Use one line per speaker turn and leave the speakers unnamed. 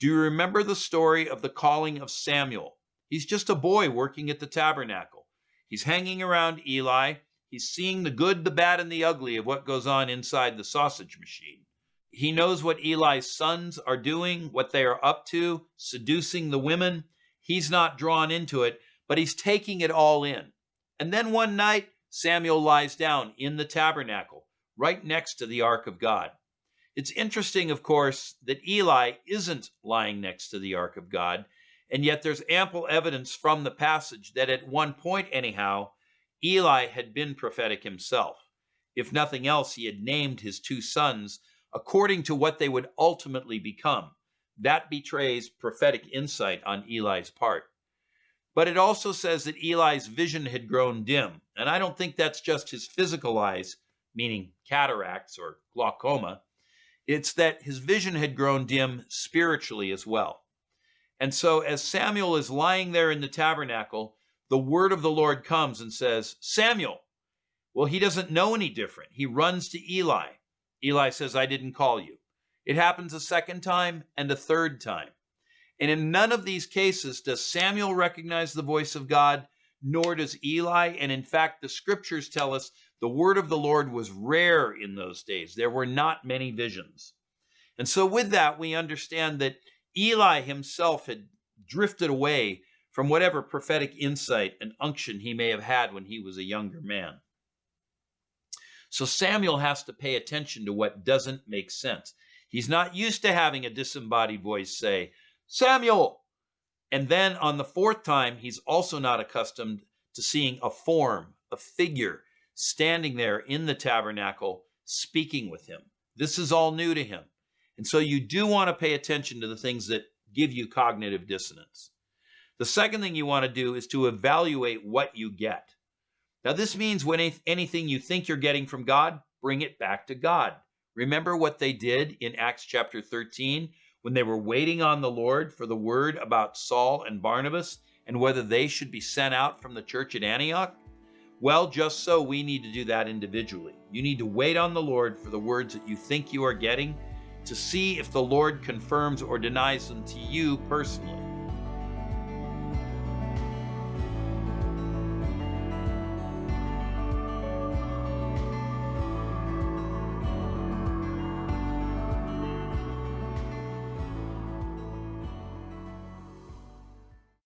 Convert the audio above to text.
Do you remember the story of the calling of Samuel? He's just a boy working at the tabernacle. He's hanging around Eli. He's seeing the good, the bad, and the ugly of what goes on inside the sausage machine. He knows what Eli's sons are doing, what they are up to, seducing the women. He's not drawn into it, but he's taking it all in. And then one night, Samuel lies down in the tabernacle, right next to the ark of God. It's interesting, of course, that Eli isn't lying next to the ark of God, and yet there's ample evidence from the passage that at one point, anyhow, Eli had been prophetic himself. If nothing else, he had named his two sons according to what they would ultimately become. That betrays prophetic insight on Eli's part. But it also says that Eli's vision had grown dim, and I don't think that's just his physical eyes, meaning cataracts or glaucoma. It's that his vision had grown dim spiritually as well. And so as Samuel is lying there in the tabernacle, the word of the Lord comes and says, Samuel. Well, he doesn't know any different. He runs to Eli. Eli says, I didn't call you. It happens a second time and a third time. And in none of these cases does Samuel recognize the voice of God, nor does Eli. And in fact, the scriptures tell us the word of the Lord was rare in those days. There were not many visions. And so with that, we understand that Eli himself had drifted away from whatever prophetic insight and unction he may have had when he was a younger man. So Samuel has to pay attention to what doesn't make sense. He's not used to having a disembodied voice say, Samuel! And then on the fourth time, he's also not accustomed to seeing a form, a figure, standing there in the tabernacle, speaking with him. This is all new to him. And so you do want to pay attention to the things that give you cognitive dissonance. The second thing you want to do is to evaluate what you get. Now, this means when anything you think you're getting from God, bring it back to God. Remember what they did in Acts chapter 13 when they were waiting on the Lord for the word about Saul and Barnabas and whether they should be sent out from the church at Antioch? Well, just so we need to do that individually. You need to wait on the Lord for the words that you think you are getting to see if the Lord confirms or denies them to you personally.